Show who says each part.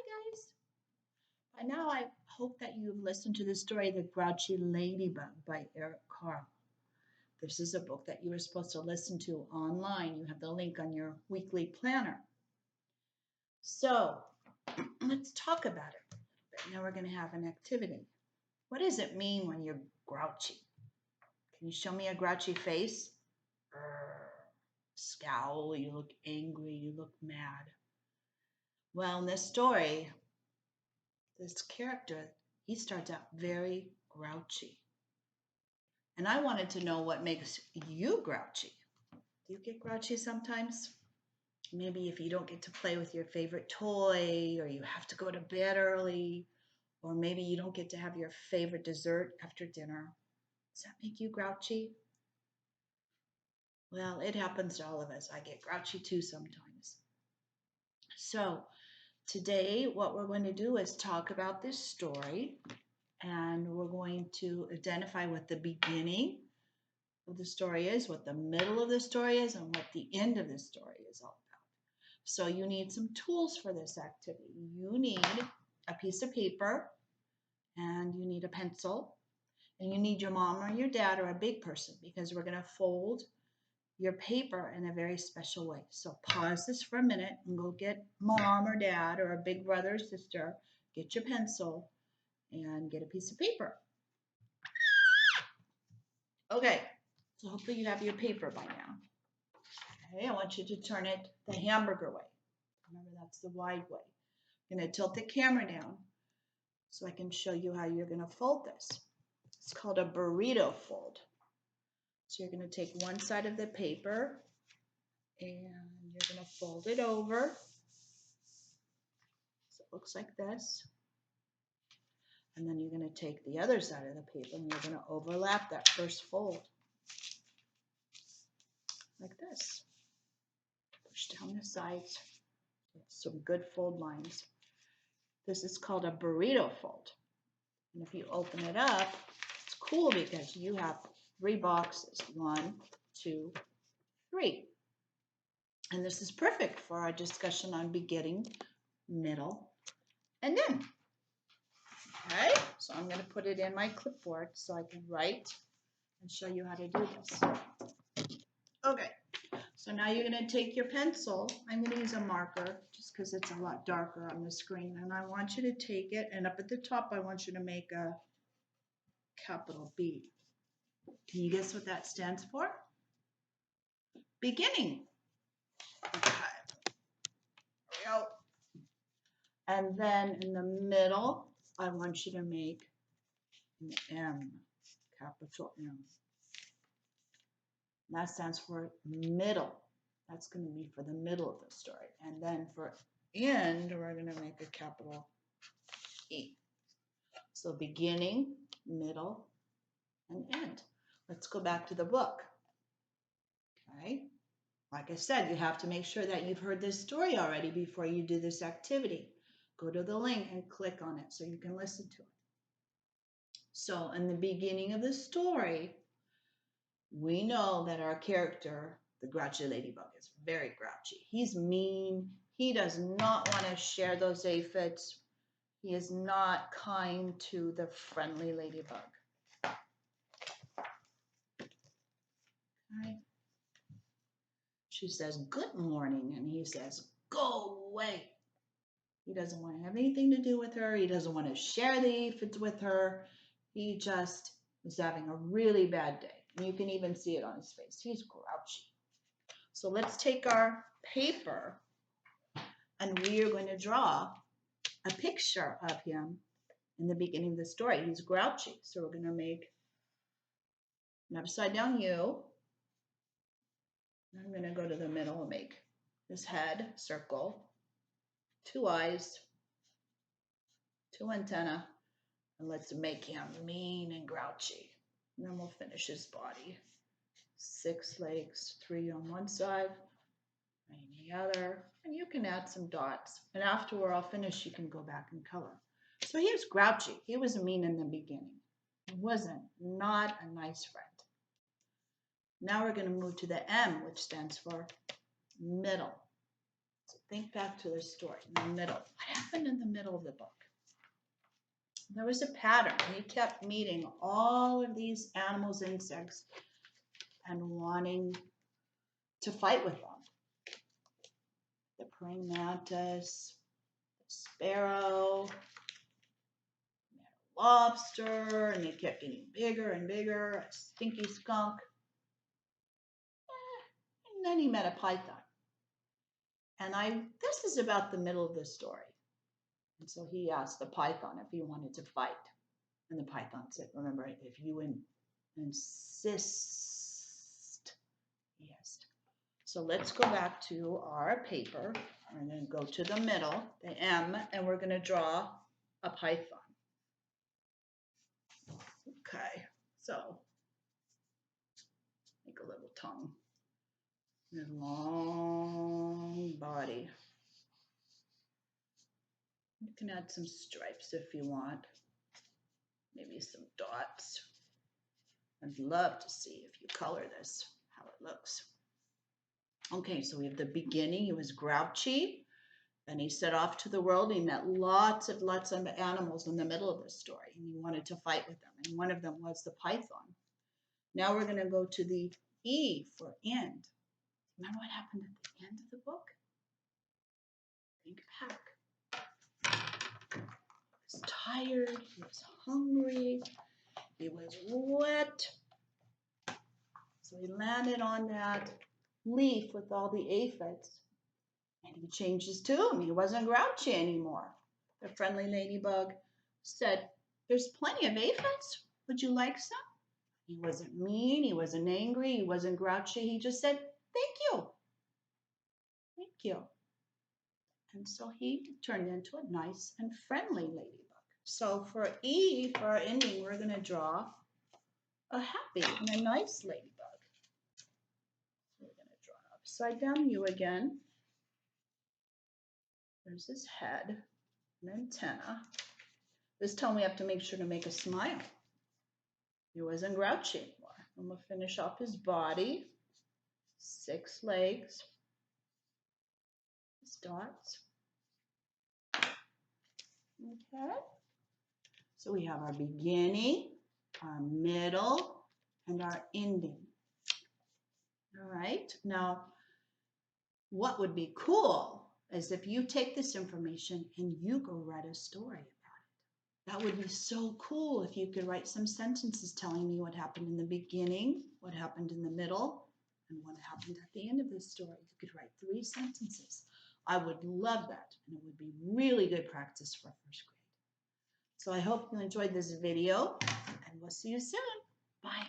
Speaker 1: guys. By now, I hope that you've listened to the story The Grouchy Ladybug by Eric Carle. This is a book that you were supposed to listen to online. You have the link on your weekly planner. So let's talk about it. Now we're going to have an activity. What does it mean when you're grouchy? Can you show me a grouchy face? Scowl, you look angry, you look mad. Well, in this story, this character, he starts out very grouchy. And I wanted to know what makes you grouchy. Do you get grouchy sometimes? Maybe if you don't get to play with your favorite toy, or you have to go to bed early, or maybe you don't get to have your favorite dessert after dinner. Does that make you grouchy? Well, it happens to all of us. I get grouchy too sometimes. So today what we're going to do is talk about this story, and we're going to identify what the beginning of the story is, what the middle of the story is, and what the end of the story is all about. So you need some tools for this activity. You need a piece of paper, and you need a pencil, and you need your mom or your dad or a big person, because we're going to fold your paper in a very special way. So pause this for a minute and go get mom or dad or a big brother or sister, get your pencil, and get a piece of paper. Okay, so hopefully you have your paper by now. Okay, I want you to turn it the hamburger way. Remember, that's the wide way. I'm going to tilt the camera down so I can show you how you're going to fold this. It's called a burrito fold. So you're going to take one side of the paper and you're going to fold it over. So it looks like this. And then you're going to take the other side of the paper and you're going to overlap that first fold. Like this. Push down the sides. Some good fold lines. This is called a burrito fold. And if you open it up, it's cool because you have 3 boxes. 1, 2, 3. And this is perfect for our discussion on beginning, middle, and end. Okay, so I'm going to put it in my clipboard so I can write and show you how to do this. Okay, so now you're going to take your pencil. I'm going to use a marker just because it's a lot darker on the screen. And I want you to take it, and up at the top, I want you to make a capital B. Can you guess what that stands for? Beginning. Okay. There we go. And then in the middle, I want you to make an M, capital M. That stands for middle. That's going to be for the middle of the story. And then for end, we're going to make a capital E. So beginning, middle, and end. Let's go back to the book. Okay. Like I said, you have to make sure that you've heard this story already before you do this activity. Go to the link and click on it so you can listen to it. So in the beginning of the story, we know that our character, the grouchy ladybug, is very grouchy. He's mean. He does not want to share those aphids. He is not kind to the friendly ladybug. Okay. She says, "Good morning," and he says, "Go away." He doesn't want to have anything to do with her. He doesn't want to share the aphids with her. He just is having a really bad day. And you can even see it on his face. He's grouchy. So let's take our paper and we are going to draw a picture of him in the beginning of the story. He's grouchy. So we're going to make an upside down U. I'm going to go to the middle and make his head, circle, 2 eyes, 2 antennae, and let's make him mean and grouchy. And then we'll finish his body. 6 legs, 3 on one side, 3 on the other, and you can add some dots. And after we're all finished, you can go back and color. So he was grouchy. He was mean in the beginning. He wasn't, not a nice friend. Now we're going to move to the M, which stands for middle. So think back to the story in the middle. What happened in the middle of the book? There was a pattern. He kept meeting all of these animals, insects, and wanting to fight with them. The praying mantis, the sparrow, the lobster, and they kept getting bigger and bigger, a stinky skunk. And then he met a python. And this is about the middle of the story. And so he asked the python if he wanted to fight. And the python said, remember, if you insist. Yes. So let's go back to our paper. We're going to go to the middle, the M, and we're going to draw a python. Okay, so make a little tongue. And a long body. You can add some stripes if you want. Maybe some dots. I'd love to see if you color this, how it looks. Okay, so we have the beginning. He was grouchy. Then he set off to the world. He met lots of animals in the middle of the story, and he wanted to fight with them. And one of them was the python. Now we're going to go to the E for end. Remember what happened at the end of the book? Think back. He was tired. He was hungry. He was wet. So he landed on that leaf with all the aphids. And he changed his tune. He wasn't grouchy anymore. The friendly ladybug said, there's plenty of aphids. Would you like some? He wasn't mean. He wasn't angry. He wasn't grouchy. He just said, thank you. Thank you. And so he turned into a nice and friendly ladybug. So for E, for our ending, we're going to draw a happy and a nice ladybug. We're going to draw an upside down U again. There's his head, an antenna. This time we have to make sure to make a smile. He wasn't grouchy anymore. And we'll finish off his body. 6 legs. His dots. Okay. So we have our beginning, our middle, and our ending. All right. Now, what would be cool is if you take this information and you go write a story about it. That would be so cool if you could write some sentences telling me what happened in the beginning, what happened in the middle, and what happened at the end of the story. You could write 3 sentences. I would love that, and it would be really good practice for 1st grade. So I hope you enjoyed this video, and we'll see you soon. Bye.